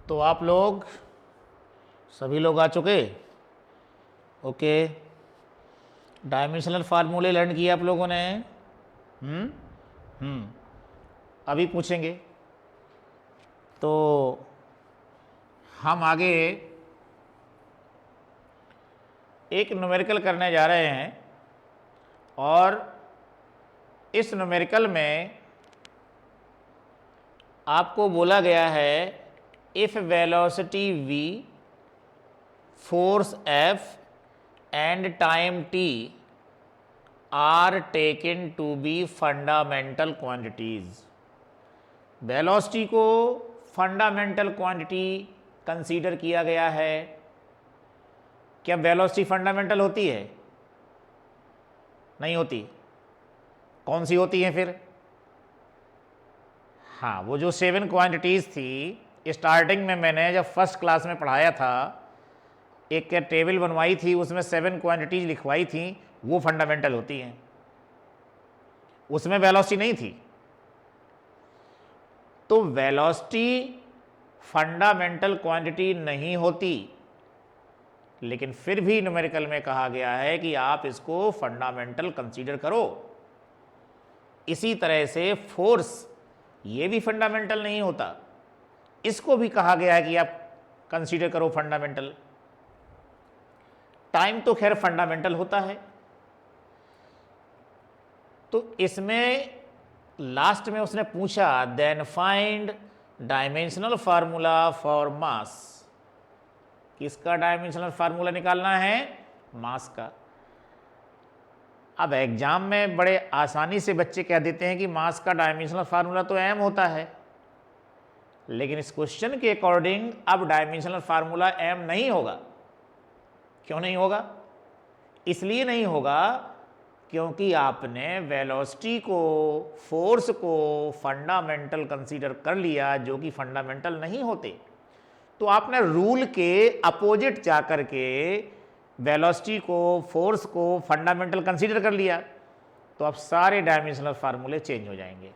तो आप लोग सभी लोग आ चुके? ओके, डायमेंशनल फार्मूले लर्न किए आप लोगों ने? हम्म हम्म अभी पूछेंगे। तो हम आगे एक न्यूमेरिकल करने जा रहे हैं और इस न्यूमेरिकल में आपको बोला गया है if velocity v, force f and time t are taken to be fundamental quantities. Velocity को फंडामेंटल क्वांटिटी कंसीडर किया गया है। क्या वेलोसिटी फंडामेंटल होती है? नहीं होती। कौन सी होती है फिर? हाँ, वो जो 7 क्वांटिटीज़ थी, स्टार्टिंग में मैंने जब फर्स्ट क्लास में पढ़ाया था, एक टेबल बनवाई थी, उसमें 7 क्वांटिटीज लिखवाई थी, वो फंडामेंटल होती हैं। उसमें वेलोसिटी नहीं थी। तो वेलोसिटी फंडामेंटल क्वांटिटी नहीं होती, लेकिन फिर भी न्यूमेरिकल में कहा गया है कि आप इसको फंडामेंटल कंसीडर करो। इसी तरह से फोर्स, ये भी फंडामेंटल नहीं होता, इसको भी कहा गया है कि आप कंसीडर करो फंडामेंटल। टाइम तो खैर फंडामेंटल होता है। तो इसमें लास्ट में उसने पूछा then find dimensional formula for mass. किसका डायमेंशनल फार्मूला निकालना है? मास का। अब एग्जाम में बड़े आसानी से बच्चे कह देते हैं कि मास का डायमेंशनल फार्मूला तो m होता है, लेकिन इस क्वेश्चन के अकॉर्डिंग अब डायमेंशनल फार्मूला m नहीं होगा। क्यों नहीं होगा? इसलिए नहीं होगा क्योंकि आपने वेलोसिटी को, फोर्स को फंडामेंटल कंसीडर कर लिया, जो कि फंडामेंटल नहीं होते। तो आपने रूल के अपोजिट जाकर के वेलोसिटी को, फोर्स को फंडामेंटल कंसीडर कर लिया, तो अब सारे डायमेंशनल फार्मूले चेंज हो जाएंगे।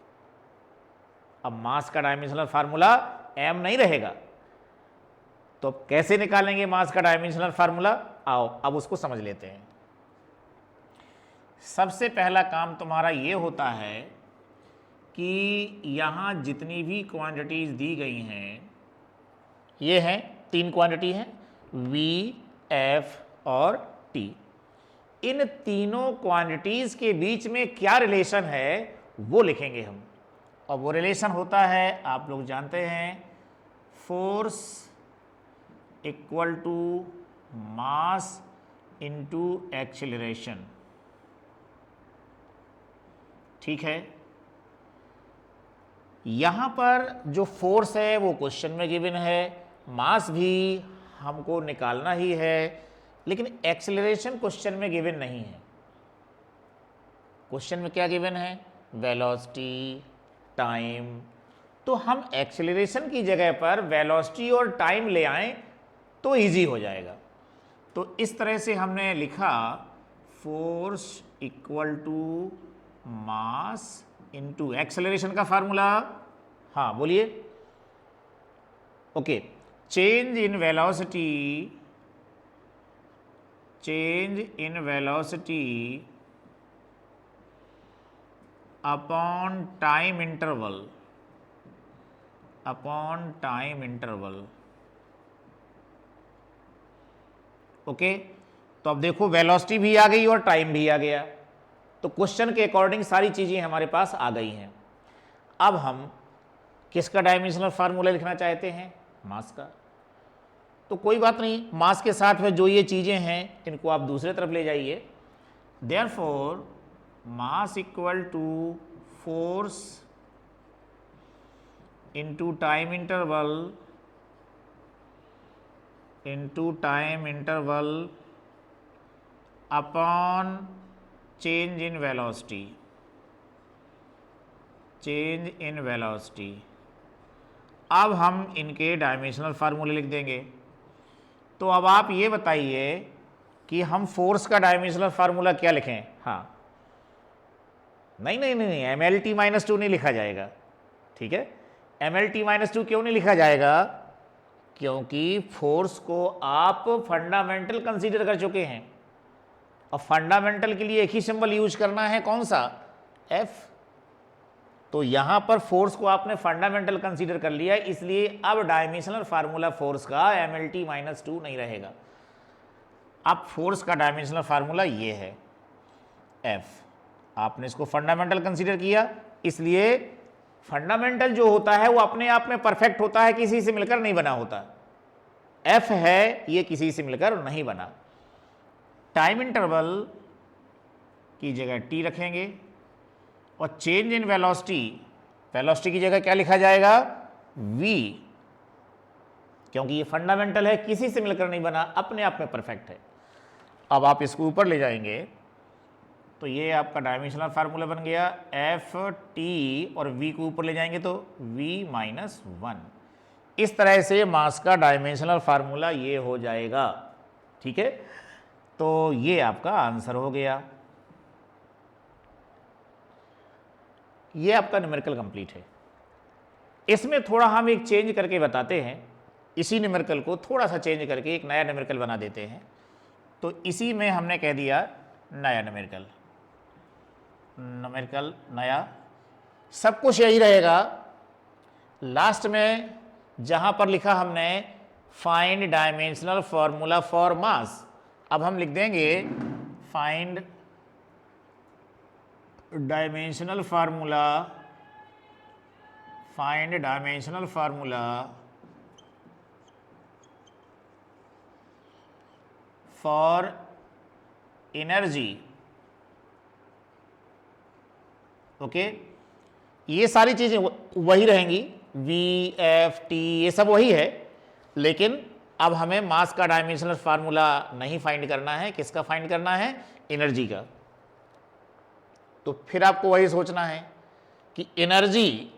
अब मास का डायमेंशनल फार्मूला m नहीं रहेगा। तो कैसे निकालेंगे मास का डायमेंशनल फार्मूला? आओ अब उसको समझ लेते हैं। सबसे पहला काम तुम्हारा ये होता है कि यहाँ जितनी भी क्वांटिटीज दी गई हैं, ये हैं 3 क्वांटिटी हैं, v, f और t। इन तीनों क्वांटिटीज के बीच में क्या रिलेशन है वो लिखेंगे हम। और वो रिलेशन होता है, आप लोग जानते हैं, force equal to mass into acceleration. ठीक है। यहां पर जो फोर्स है वो क्वेश्चन में गिवन है, मास भी हमको निकालना ही है, लेकिन एक्सेलरेशन क्वेश्चन में गिवन नहीं है। क्वेश्चन में क्या गिवन है? Velocity, time. तो हम एक्सेलरेशन की जगह पर वेलोसिटी और टाइम ले आएं तो इजी हो जाएगा। तो इस तरह से हमने लिखा force equal to mass into acceleration का फार्मूला। हाँ बोलिए। Okay, change in velocity, change in velocity upon time interval, upon time interval. Okay, तो अब देखो वेलोसिटी भी आ गई और टाइम भी आ गया, तो क्वेश्चन के अकॉर्डिंग सारी चीजें हमारे पास आ गई हैं। अब हम किसका डायमेंशनल फार्मूला लिखना चाहते हैं? मास का। तो कोई बात नहीं, मास के साथ में जो ये चीजें हैं इनको आप दूसरे तरफ ले जाइए। Therefore mass equal to force into time interval, into time interval upon change in velocity, change in velocity. अब हम इनके डायमेंशनल फार्मूले लिख देंगे। तो अब आप ये बताइए कि हम फोर्स का डायमेंशनल फार्मूला क्या लिखें? हाँ, नहीं नहीं नहीं, MLT -2 नहीं लिखा जाएगा। ठीक है, MLT -2 क्यों नहीं लिखा जाएगा? क्योंकि फोर्स को आप फंडामेंटल कंसीडर कर चुके हैं और फंडामेंटल के लिए एक ही सिंबल यूज करना है, कौन सा, एफ। तो यहां पर फोर्स को आपने फंडामेंटल कंसीडर कर लिया, इसलिए अब डायमेंशनल फार्मूला फोर्स का MLT - 2 नहीं रहेगा। अब फोर्स का डायमेंशनल फार्मूला ये है एफ। आपने इसको फंडामेंटल कंसीडर किया, इसलिए फंडामेंटल जो होता है वो अपने आप में परफेक्ट होता है, किसी से मिलकर नहीं बना होता। एफ है ये किसी से मिलकर नहीं बना। टाइम इंटरवल की जगह टी रखेंगे और चेंज इन वेलोसिटी, वेलोसिटी की जगह क्या लिखा जाएगा, v, क्योंकि ये फंडामेंटल है, किसी से मिलकर नहीं बना, अपने आप में परफेक्ट है। अब आप इसको ऊपर ले जाएंगे तो ये आपका डायमेंशनल फार्मूला बन गया एफ टी, और v को ऊपर ले जाएंगे तो v - 1। इस तरह से मास का डायमेंशनल फार्मूला ये हो जाएगा। ठीक है, तो ये आपका आंसर हो गया। ये आपका न्यूमेरिकल कंप्लीट है। इसमें थोड़ा हम एक चेंज करके बताते हैं, इसी न्यूमेरिकल को थोड़ा सा चेंज करके एक नया न्यूमेरिकल बना देते हैं। तो इसी में हमने कह दिया नया न्यूमेरिकल, नया, सब कुछ यही रहेगा। लास्ट में जहां पर लिखा हमने फाइंड डायमेंशनल फार्मूला फॉर मास, अब हम लिख देंगे find dimensional formula for energy. Okay, ये सारी चीजें वही रहेंगी, वी एफ टी ये सब वही है, लेकिन अब हमें मास का डायमेंशनल फार्मूला नहीं फाइंड करना है, किसका फाइंड करना है, एनर्जी का। तो फिर आपको वही सोचना है कि एनर्जी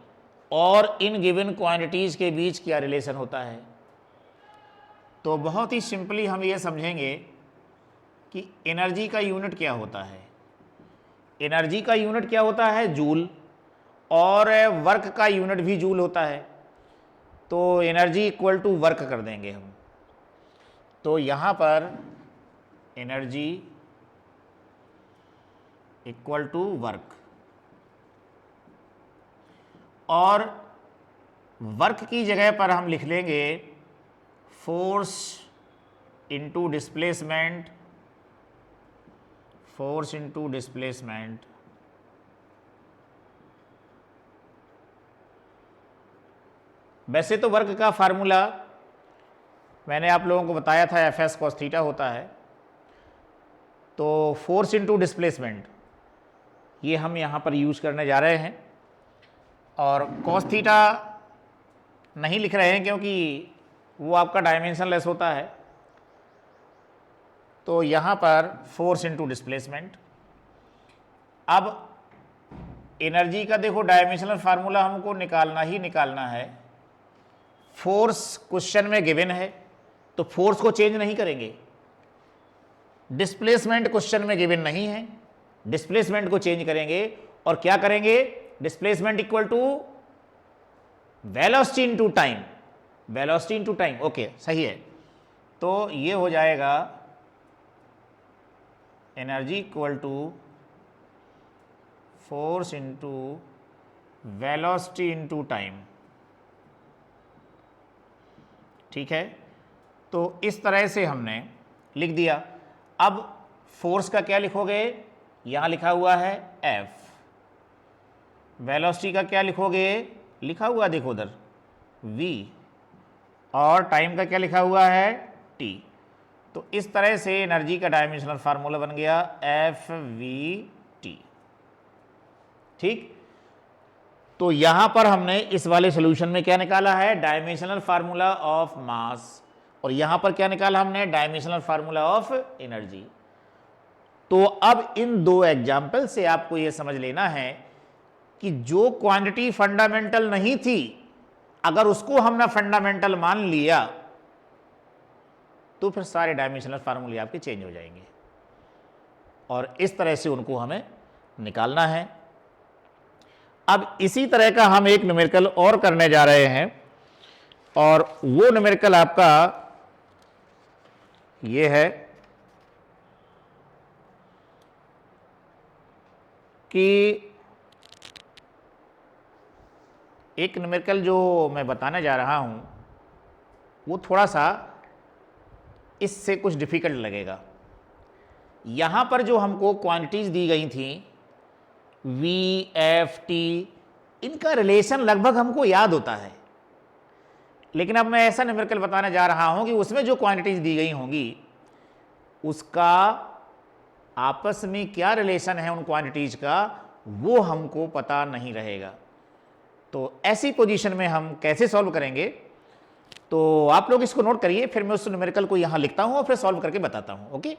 और इन गिवन क्वांटिटीज के बीच क्या रिलेशन होता है। तो बहुत ही सिंपली हम ये समझेंगे कि एनर्जी का यूनिट क्या होता है। एनर्जी का यूनिट क्या होता है, जूल, और वर्क का यूनिट भी जूल होता है। तो एनर्जी इक्वल टू वर्क कर देंगे हम। तो यहाँ पर एनर्जी इक्वल टू वर्क, और वर्क की जगह पर हम लिख लेंगे force into displacement, force into displacement. वैसे तो वर्क का फार्मूला मैंने आप लोगों को बताया था, एफ एस cos थीटा होता है। तो फोर्स इंटू डिस्प्लेसमेंट ये हम यहाँ पर यूज करने जा रहे हैं, और cos थीटा नहीं लिख रहे हैं क्योंकि वो आपका डायमेंशन लेस होता है। तो यहाँ पर फोर्स इंटू डिस्प्लेसमेंट। अब एनर्जी का देखो डायमेंशनल फार्मूला हमको निकालना ही निकालना है। फोर्स क्वेश्चन में गिवन है तो फोर्स को चेंज नहीं करेंगे। डिस्प्लेसमेंट क्वेश्चन में गिवन नहीं है, डिस्प्लेसमेंट को चेंज करेंगे। और क्या करेंगे, displacement equal to velocity into time, velocity into time. Okay, सही है। तो ये हो जाएगा energy equal to force into velocity into time. ठीक है, तो इस तरह से हमने लिख दिया। अब फोर्स का क्या लिखोगे, यहां लिखा हुआ है F। वेलोसिटी का क्या लिखोगे, लिखा हुआ देखो उधर V, और टाइम का क्या लिखा हुआ है T। तो इस तरह से एनर्जी का डायमेंशनल फार्मूला बन गया FVT। ठीक, तो यहां पर हमने इस वाले सॉल्यूशन में क्या निकाला है, डायमेंशनल फार्मूला ऑफ मास, और यहां पर क्या निकाला हमने, डायमेंशनल फार्मूला ऑफ एनर्जी। तो अब इन दो एग्जाम्पल से आपको यह समझ लेना है कि जो क्वांटिटी फंडामेंटल नहीं थी, अगर उसको हमने फंडामेंटल मान लिया तो फिर सारे डायमेंशनल फार्मूले आपके चेंज हो जाएंगे, और इस तरह से उनको हमें निकालना है। अब इसी तरह का हम एक न्यूमेरिकल और करने जा रहे हैं। और वो न्यूमेरिकल आपका ये है कि एक न्यूमेरिकल जो मैं बताने जा रहा हूं वो थोड़ा सा इससे कुछ डिफिकल्ट लगेगा। यहां पर जो हमको क्वांटिटीज दी गई थी वी एफ टी, इनका रिलेशन लगभग हमको याद होता है, लेकिन अब मैं ऐसा न्यूमेरिकल बताने जा रहा हूं कि उसमें जो क्वांटिटीज दी गई होंगी उसका आपस में क्या रिलेशन है उन क्वांटिटीज का, वो हमको पता नहीं रहेगा। तो ऐसी पोजीशन में हम कैसे सॉल्व करेंगे, तो आप लोग इसको नोट करिए, फिर मैं उस न्यूमेरिकल को यहां लिखता हूं और फिर सॉल्व करके बताता हूं। ओके,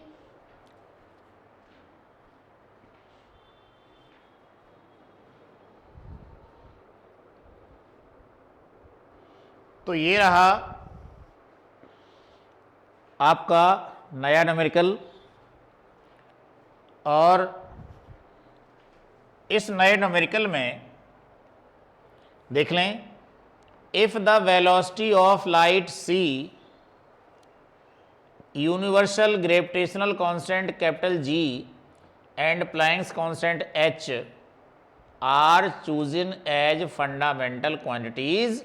तो ये रहा आपका नया न्यूमेरिकल, और इस नए न्यूमेरिकल में देख लें, if the velocity of light c, universal gravitational constant capital G and Planck's constant h are chosen as fundamental quantities,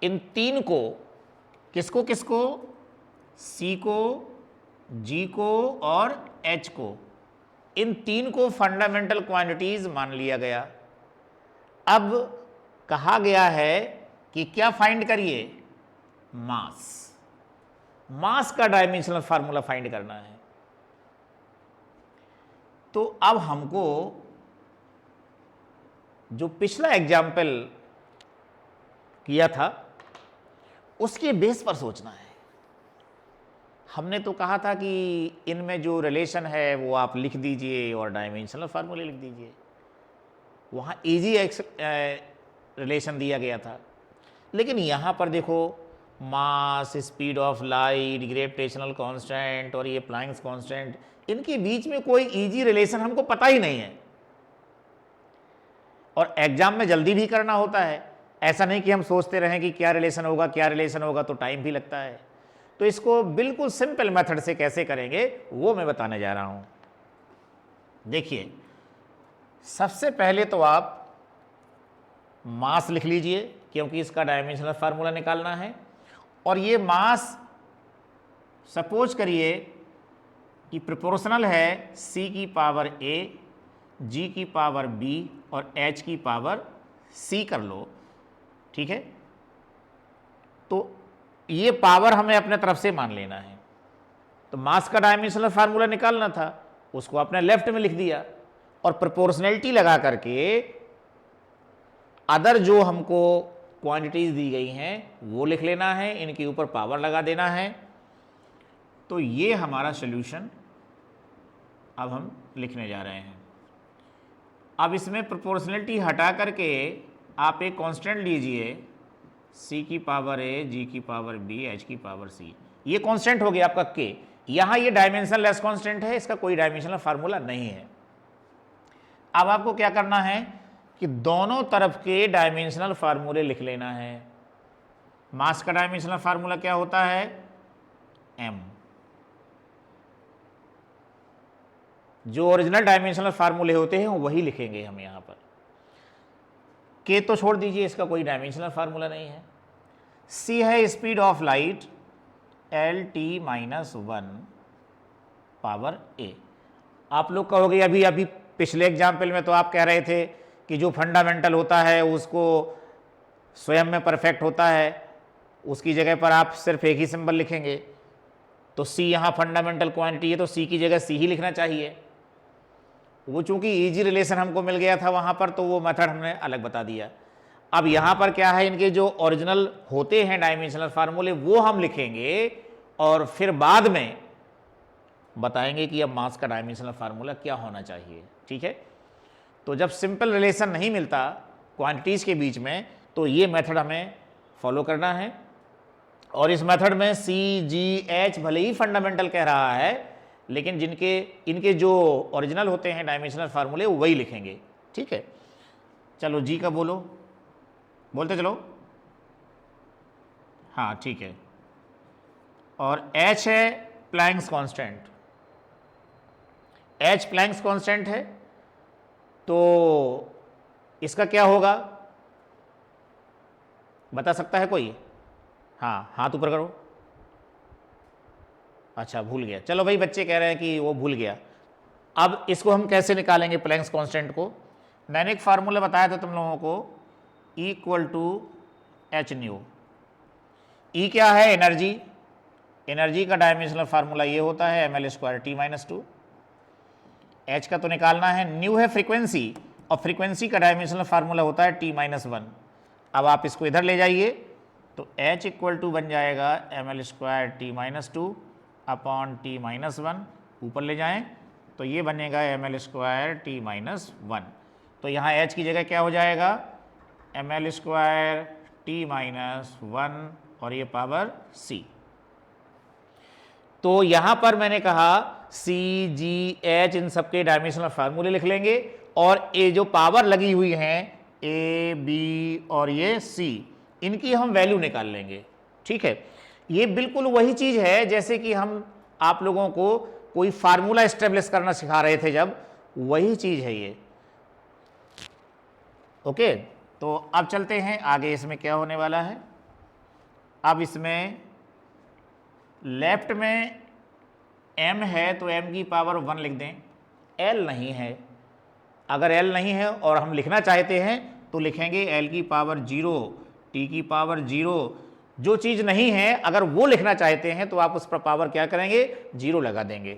इन तीन को, किसको किसको, c को, g को और h को, इन तीन को फंडामेंटल क्वांटिटीज मान लिया गया। अब कहा गया है कि क्या फाइंड करिए, मास, मास का डायमेंशनल फार्मूला फाइंड करना है। तो अब हमको जो पिछला एग्जाम्पल किया था उसके बेस पर सोचना है। हमने तो कहा था कि इनमें जो रिलेशन है वो आप लिख दीजिए और डायमेंशनल फार्मूले लिख दीजिए, वहाँ इजी रिलेशन दिया गया था। लेकिन यहाँ पर देखो, mass, speed of light, gravitational constant और ये प्लैंक्स कांस्टेंट, इनके बीच में कोई इजी रिलेशन हमको पता ही नहीं है, और एग्जाम में जल्दी भी करना होता है। ऐसा नहीं कि हम सोचते रहें कि क्या रिलेशन होगा क्या रिलेशन होगा, तो टाइम भी लगता है। तो इसको बिल्कुल सिंपल मेथड से कैसे करेंगे वो मैं बताने जा रहा हूँ। देखिए, सबसे पहले तो आप मास लिख लीजिए, क्योंकि इसका डायमेंशनल फार्मूला निकालना है। और ये मास सपोज करिए कि प्रोपोर्शनल है c की पावर a, g की पावर b और h की पावर c कर लो, ठीक है। तो ये पावर हमें अपने तरफ से मान लेना है। तो मास का डायमेंशनल फार्मूला निकालना था, उसको आपने लेफ्ट में लिख दिया, और प्रोपोर्शनैलिटी लगा करके अदर जो हमको क्वांटिटीज दी गई हैं वो लिख लेना है, इनके ऊपर पावर लगा देना है। तो ये हमारा सॉल्यूशन अब हम लिखने जा रहे हैं। अब इसमें प्रोपोर्शनैलिटी हटा करके आप एक कांस्टेंट लीजिए, c की पावर a, g की पावर b, h की पावर c। ये कांस्टेंट हो गया आपका k। यहाँ ये डायमेंशन लेस कांस्टेंट है, इसका कोई डायमेंशनल फार्मूला नहीं है। अब आपको क्या करना है कि दोनों तरफ के डायमेंशनल फार्मूले लिख लेना है। मास का डायमेंशनल फार्मूला क्या होता है, m। जो ओरिजिनल डायमेंशनल फार्मूले होते हैं वही लिखेंगे हम यहाँ पर। k तो छोड़ दीजिए, इसका कोई डायमेंशनल फार्मूला नहीं है। c है speed of light Lt-1 power a। आप लोग कहोगे अभी पिछले एग्जाम्पल में तो आप कह रहे थे कि जो फंडामेंटल होता है उसको स्वयं में परफेक्ट होता है, उसकी जगह पर आप सिर्फ एक ही सिंबल लिखेंगे। तो c यहाँ फंडामेंटल क्वांटिटी है तो c की जगह c ही लिखना चाहिए। वो चूंकि इजी रिलेशन हमको मिल गया था वहाँ पर, तो वो मेथड हमने अलग बता दिया। अब यहाँ पर क्या है, इनके जो ओरिजिनल होते हैं डायमेंशनल फार्मूले वो हम लिखेंगे, और फिर बाद में बताएंगे कि अब मास का डायमेंशनल फार्मूला क्या होना चाहिए, ठीक है। तो जब सिंपल रिलेशन नहीं मिलता क्वांटिटीज़ के बीच में, तो ये मेथड हमें फॉलो करना है। और इस मेथड में c, g, h भले ही फंडामेंटल कह रहा है, लेकिन इनके जो ओरिजिनल होते हैं डायमेंशनल फार्मूले वही लिखेंगे, ठीक है। चलो g का बोलो, बोलते चलो। हाँ ठीक है, और h है planks constant, h Planck's constant है, तो इसका क्या होगा बता सकता है कोई? हाँ हाथ ऊपर करो। अच्छा भूल गया, चलो भाई बच्चे कह रहे हैं कि वो भूल गया। अब इसको हम कैसे निकालेंगे प्लैंक्स कांस्टेंट को? मैंने एक फार्मूला बताया था तुम लोगों को, इक्वल टू एच न्यू। ई क्या है? एनर्जी। एनर्जी का डायमेंशनल फार्मूला ये होता है ml² t-2। एच का तो निकालना है, न्यू है फ्रीक्वेंसी, और फ्रीक्वेंसी का डायमेंशनल फार्मूला होता है t-1। अब आप इसको इधर ले जाइए तो h इक्वल टू बन जाएगा ml² t-2 अपॉन t-1। ऊपर ले जाएं तो ये बनेगा ml² t-1। तो यहाँ h की जगह क्या हो जाएगा? ml² t-1 और ये पावर c। तो यहाँ पर मैंने कहा c, g, h इन सबके डायमेंशनल फार्मूले लिख लेंगे, और ये जो पावर लगी हुई हैं a, b और ये c, इनकी हम वैल्यू निकाल लेंगे। ठीक है, ये बिल्कुल वही चीज़ है जैसे कि हम आप लोगों को कोई फार्मूला एस्टेब्लिश करना सिखा रहे थे, जब वही चीज़ है ये। ओके, तो अब चलते हैं आगे, इसमें क्या होने वाला है। अब इसमें लेफ्ट में m है तो m की पावर 1 लिख दें, l नहीं है। अगर l नहीं है और हम लिखना चाहते हैं तो लिखेंगे l की पावर 0, t की पावर 0। जो चीज़ नहीं है अगर वो लिखना चाहते हैं तो आप उस पर पावर क्या करेंगे? 0 लगा देंगे।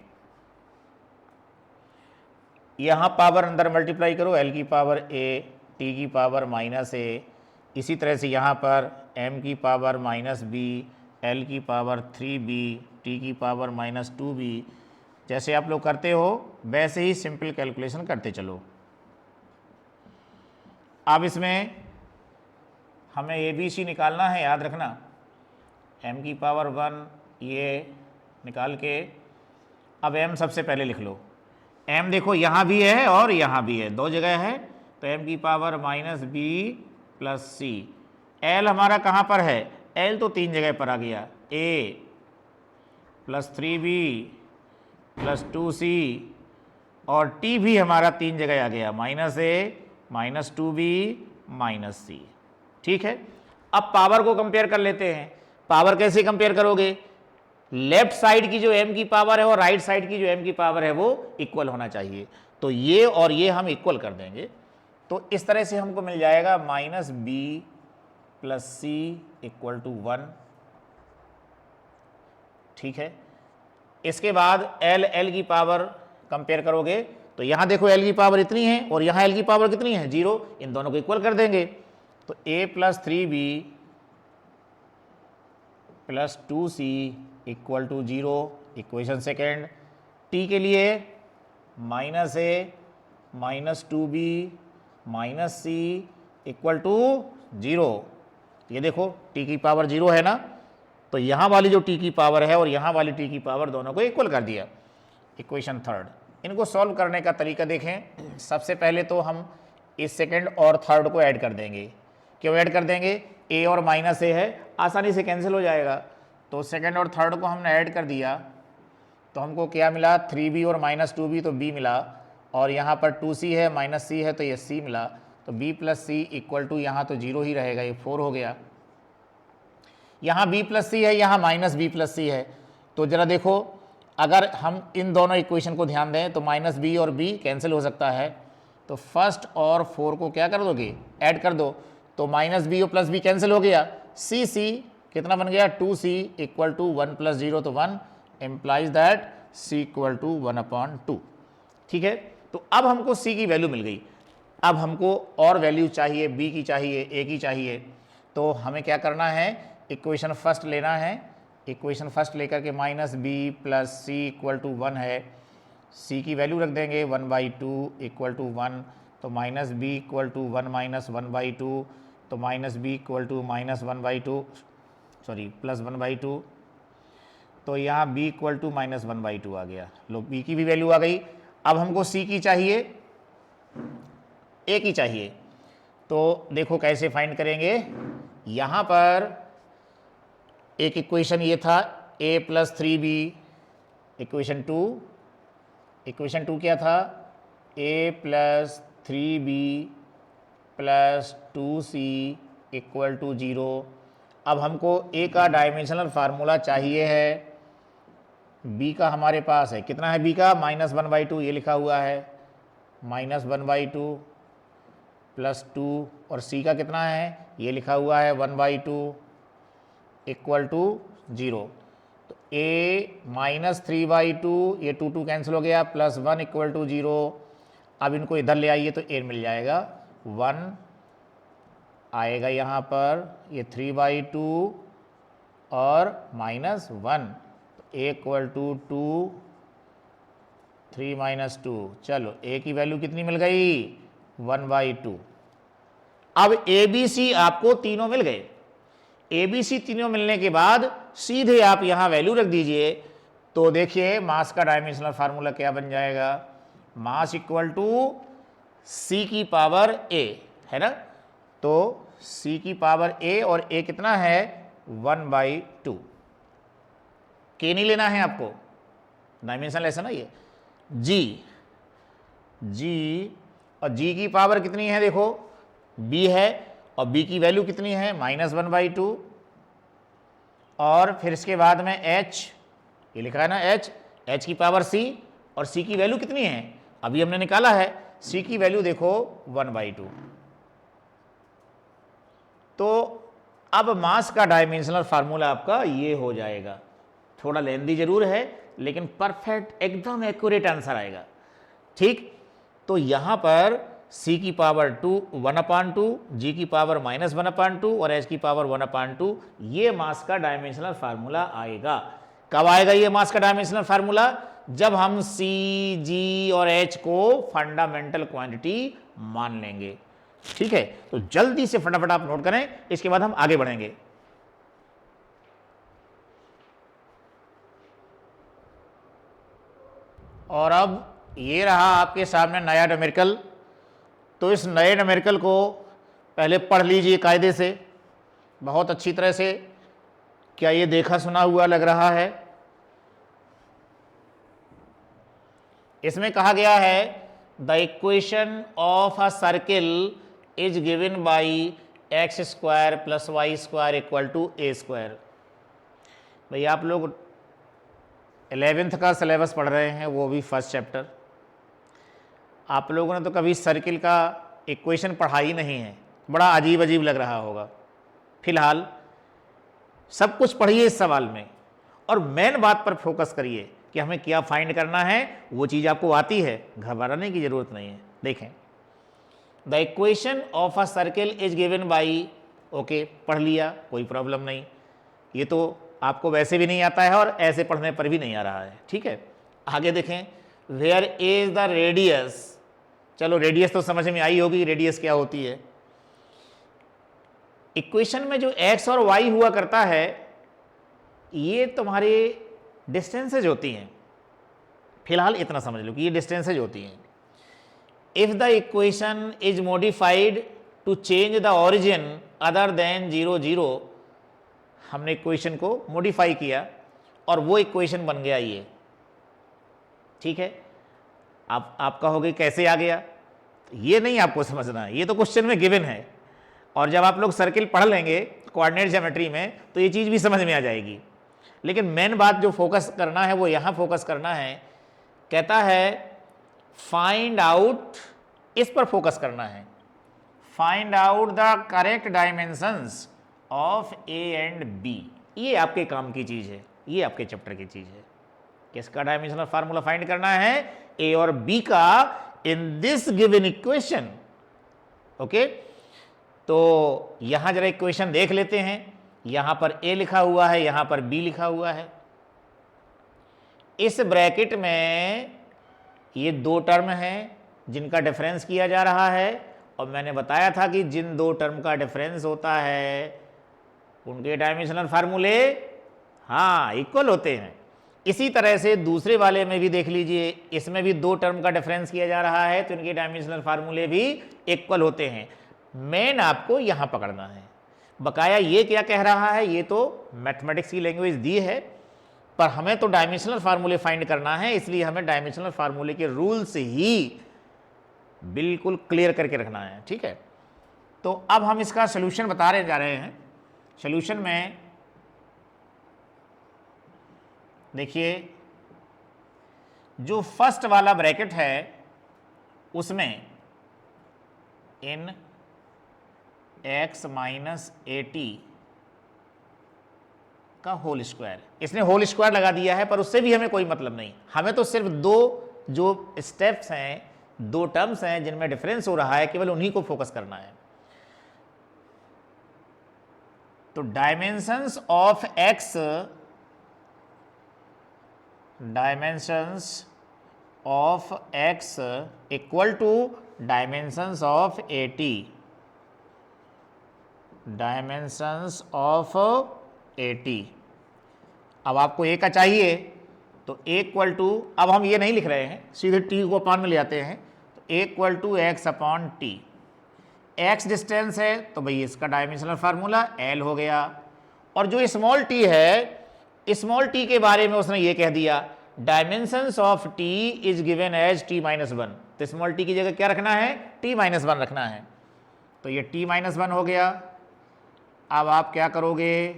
यहाँ पावर अंदर मल्टीप्लाई करो, l की पावर a, t की पावर -a। इसी तरह से यहाँ पर m की पावर -b, l की पावर 3b, t की पावर -2b। जैसे आप लोग करते हो वैसे ही सिंपल कैलकुलेशन करते चलो। अब इसमें हमें ABC निकालना है, याद रखना। m की पावर 1 ये निकाल के, अब m सबसे पहले लिख लो। m देखो यहाँ भी है और यहाँ भी है, दो जगह है, तो m की पावर -b + c। l हमारा कहाँ पर है? l तो 3 जगह पर आ गया, a + 3b + 2c, और t भी हमारा 3 जगह आ गया, -a -2b -c। ठीक है, अब पावर को कंपेयर कर लेते हैं। पावर कैसे कंपेयर करोगे? लेफ्ट साइड की जो m की पावर है और राइट साइड की जो m की पावर है वो इक्वल होना चाहिए, तो ये और ये हम इक्वल कर देंगे। तो इस तरह से हमको मिल जाएगा -b + c = 1। ठीक है, इसके बाद l की पावर कंपेयर करोगे तो यहाँ देखो l की पावर इतनी है और यहाँ l की पावर कितनी है? 0। इन दोनों को इक्वल कर देंगे, तो a + 3b + 2c = 0। Equation second. t के लिए -a -2b -c = 0। ये देखो t की पावर 0 है ना, तो यहाँ वाली जो t की पावर है और यहाँ वाली t की पावर दोनों को इक्वल कर दिया। इक्वेशन थर्ड, इनको सॉल्व करने का तरीका देखें। सबसे पहले तो हम इस सेकंड और थर्ड को ऐड कर देंगे। क्यों ऐड कर देंगे? a और -a है, आसानी से कैंसिल हो जाएगा। तो सेकंड और थर्ड को हमने ऐड कर दिया तो हमको क्या मिला? 3b और -2b तो b मिला, और यहाँ पर 2c है -c है तो ये c मिला, तो b + c = यहाँ तो 0 ही रहेगा, ये 4 हो गया। यहाँ b + c है, यहाँ -b + c है, तो ज़रा देखो अगर हम इन दोनों इक्वेशन को ध्यान दें तो -b और b कैंसिल हो सकता है, तो फर्स्ट और 4 को क्या कर दोगे? ऐड कर दो, तो -b और +b कैंसिल हो गया। c कितना बन गया? 2c = 1 + 0, तो 1 इम्प्लाइज दैट c = 1/2। ठीक है, तो अब हमको c की वैल्यू मिल गई। अब हमको और वैल्यू चाहिए, b की चाहिए, a की चाहिए, तो हमें क्या करना है? इक्वेशन फर्स्ट लेना है। इक्वेशन फर्स्ट लेकर के -b + c = 1 है, c की वैल्यू रख देंगे 1/2 = 1, तो -b = 1 - 1/2, तो -b = -1/2 सॉरी +1/2, तो यहाँ b = -1/2 आ गया। लो b की भी वैल्यू आ गई। अब हमको c की चाहिए, a की चाहिए, तो देखो कैसे फाइंड करेंगे। यहाँ पर एक इक्वेशन ये था a plus 3b, equation two क्या था, a plus 3b plus 2c equal to 0। अब हमको a का डायमेंशनल फार्मूला चाहिए है, b का हमारे पास है, कितना है b का, -1/2, ये लिखा हुआ है -1/2 प्लस 2, और c का कितना है, ये लिखा हुआ है 1/2 इक्वल टू 0। तो a -3/2, ये 2 कैंसिल हो गया, प्लस 1 इक्वल टू 0। अब इनको इधर ले आइए तो a मिल जाएगा, 1 आएगा यहाँ पर, ये 3/2 और -1, तो a इक्वल टू 2, 3 - 2, चलो a की वैल्यू कितनी मिल गई, 1/2। अब ए बी सी आपको तीनों मिल गए, ए बी सी तीनों मिलने के बाद सीधे आप यहां वैल्यू रख दीजिए, तो देखिए मास का डायमेंशनल फार्मूला क्या बन जाएगा, मास इक्वल टू सी की पावर ए, है ना, तो सी की पावर ए, और ए कितना है 1/2। के नहीं लेना है आपको, डायमेंशनल ऐसा ना ये, जी और जी की पावर कितनी है, देखो b है, और b की वैल्यू कितनी है -1/2, और फिर इसके बाद में h, ये लिखा है ना h की पावर c, और c की वैल्यू कितनी है, अभी हमने निकाला है, c की वैल्यू देखो 1/2। तो अब मास का डायमेंशनल फार्मूला आपका ये हो जाएगा, थोड़ा लेंदी जरूर है लेकिन परफेक्ट एकदम एक्यूरेट आंसर आएगा, ठीक। तो यहां पर c की पावर 1/2, g की पावर -1/2 और h की पावर 1/2, ये मास का डायमेंशनल फार्मूला आएगा। कब आएगा ये मास का डायमेंशनल फार्मूला, जब हम c, g और h को फंडामेंटल क्वांटिटी मान लेंगे, ठीक है। तो जल्दी से फटाफट आप नोट करें, इसके बाद हम आगे बढ़ेंगे। और अब ये रहा आपके सामने नया न्यूमेरिकल, तो इस नए न्यूमेरिकल को पहले पढ़ लीजिए कायदे से, बहुत अच्छी तरह से। क्या ये देखा सुना हुआ लग रहा है? इसमें कहा गया है the equation of a circle is given by x² + y² equal to a²। भाई आप लोग 11th का सिलेबस पढ़ रहे हैं, वो भी फर्स्ट चैप्टर। आप लोगों ने तो कभी सर्किल का इक्वेशन पढ़ा ही नहीं है, बड़ा अजीब अजीब लग रहा होगा। फिलहाल सब कुछ पढ़िए इस सवाल में, और मेन बात पर फोकस करिए कि हमें क्या फाइंड करना है, वो चीज़ आपको आती है, घबराने की ज़रूरत नहीं है। देखें, the equation of a circle is given by, okay पढ़ लिया, कोई प्रॉब्लम नहीं, ये तो आपको वैसे भी नहीं आता है और ऐसे पढ़ने पर भी नहीं आ रहा है, ठीक है। आगे देखें, वेयर इज द रेडियस, चलो रेडियस तो समझ में आई होगी, रेडियस क्या होती है। इक्वेशन में जो x और y हुआ करता है, ये तुम्हारे डिस्टेंसेज होती हैं, फिलहाल इतना समझ लो कि ये डिस्टेंसेज होती हैं। If the equation is modified to change the origin other than 0, 0, हमने इक्वेशन को मॉडिफाई किया और वो इक्वेशन बन गया ये, ठीक है। आप कहोगे कैसे आ गया, ये नहीं आपको समझना है, ये तो क्वेश्चन में गिवन है, और जब आप लोग सर्किल पढ़ लेंगे कोऑर्डिनेट ज्योमेट्री में तो ये चीज़ भी समझ में आ जाएगी। लेकिन मेन बात जो फोकस करना है वो यहाँ फोकस करना है, कहता है फाइंड आउट, इस पर फोकस करना है, find out the correct dimensions of a and b. ये आपके काम की चीज़ है, ये आपके चैप्टर की चीज़ है। किसका डायमेंशनल फार्मूला फाइंड करना है, ए और बी का, in this given equation, okay. तो यहां जरा इक्वेशन देख लेते हैं, यहां पर ए लिखा हुआ है, यहां पर बी लिखा हुआ है। इस ब्रैकेट में ये दो टर्म हैं जिनका डिफरेंस किया जा रहा है, और मैंने बताया था कि जिन दो टर्म का डिफरेंस होता है उनके डायमेंशनल फार्मूले हाँ इक्वल होते हैं। इसी तरह से दूसरे वाले में भी देख लीजिए, इसमें भी दो टर्म का डिफरेंस किया जा रहा है तो इनके डायमेंशनल फार्मूले भी इक्वल होते हैं। मेन आपको यहां पकड़ना है, बकाया ये क्या कह रहा है, ये तो मैथमेटिक्स की लैंग्वेज दी है, पर हमें तो डायमेंशनल फार्मूले फाइंड करना है, इसलिए हमें डायमेंशनल फार्मूले के रूल्स ही बिल्कुल क्लियर करके रखना है। ठीक है, तो अब हम इसका सोल्यूशन बता रहे जा रहे हैं। सोल्यूशन में देखिए, जो फर्स्ट वाला ब्रैकेट है उसमें इन x माइनस एटी का होल स्क्वायर, इसने होल स्क्वायर लगा दिया है, पर उससे भी हमें कोई मतलब नहीं, हमें तो सिर्फ दो जो स्टेप्स हैं, दो टर्म्स हैं जिनमें डिफरेंस हो रहा है, केवल उन्हीं को फोकस करना है। तो dimensions of x, dimensions of x equal to dimensions of eighty, dimensions of eighty. अब आपको a का चाहिए तो a इक्वल टू, अब हम ये नहीं लिख रहे हैं, सीधे t को अपान में ले आते हैं, तो a equal to x upon t. x distance है तो भाई इसका डायमेंशनल फार्मूला l हो गया, और जो स्मॉल t है, स्मॉल t के बारे में उसने ये कह दिया dimensions of t is given as t minus one, तो स्मॉल t की जगह क्या रखना है, t माइनस वन रखना है, तो ये t माइनस वन हो गया। अब आप क्या करोगे,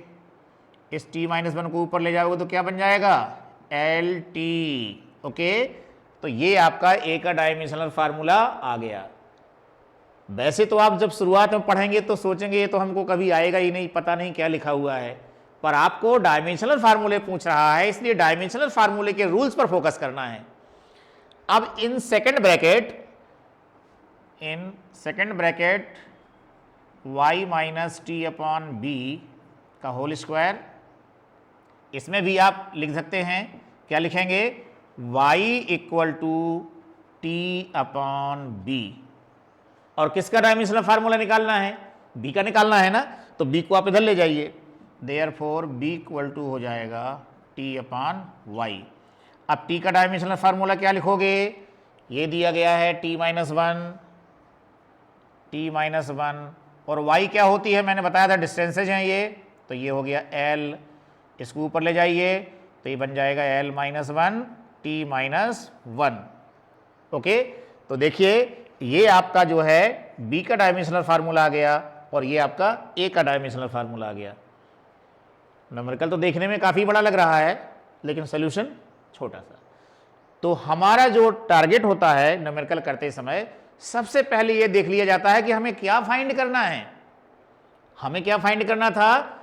इस t माइनस वन को ऊपर ले जाओगे तो क्या बन जाएगा, एल टी। ओके, तो ये आपका a का डायमेंशनल फार्मूला आ गया। वैसे तो आप जब शुरुआत में पढ़ेंगे तो सोचेंगे ये तो हमको कभी आएगा ही नहीं, पता नहीं क्या लिखा हुआ है, पर आपको डायमेंशनल फार्मूले पूछ रहा है, इसलिए डायमेंशनल फार्मूले के रूल्स पर फोकस करना है। अब in second bracket y minus t upon b का होल स्क्वायर, इसमें भी आप लिख सकते हैं, क्या लिखेंगे, y equal to t upon b, और किसका डायमेंशनल फार्मूला निकालना है, b का निकालना है ना, तो b को आप इधर ले जाइए, देयरफॉर b इक्वल टू हो जाएगा t अपॉन वाई। अब t का डायमेंशनल फार्मूला क्या लिखोगे, ये दिया गया है t माइनस वन, और y क्या होती है, मैंने बताया था डिस्टेंसेज हैं ये, तो ये हो गया l, इसको ऊपर ले जाइए तो ये बन जाएगा l minus one T minus one. Okay, तो देखिए ये आपका जो है b का डायमेंशनल फार्मूला आ गया, और ये आपका a का डायमेंशनल फार्मूला आ गया। न्यूमेरिकल तो देखने में काफ़ी बड़ा लग रहा है, लेकिन सोल्यूशन छोटा सा। तो हमारा जो टारगेट होता है न्यूमेरिकल करते समय, सबसे पहले ये देख लिया जाता है कि हमें क्या फाइंड करना है। हमें क्या फाइंड करना था,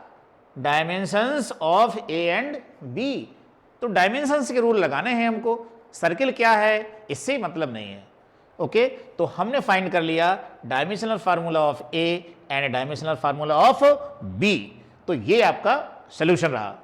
dimensions of a and b। तो डायमेंशंस के रूल लगाने हैं हमको, सर्किल क्या है इससे मतलब नहीं है। ओके, तो हमने फाइंड कर लिया dimensional formula of a and dimensional formula of b, तो ये आपका सोल्यूशन रहा।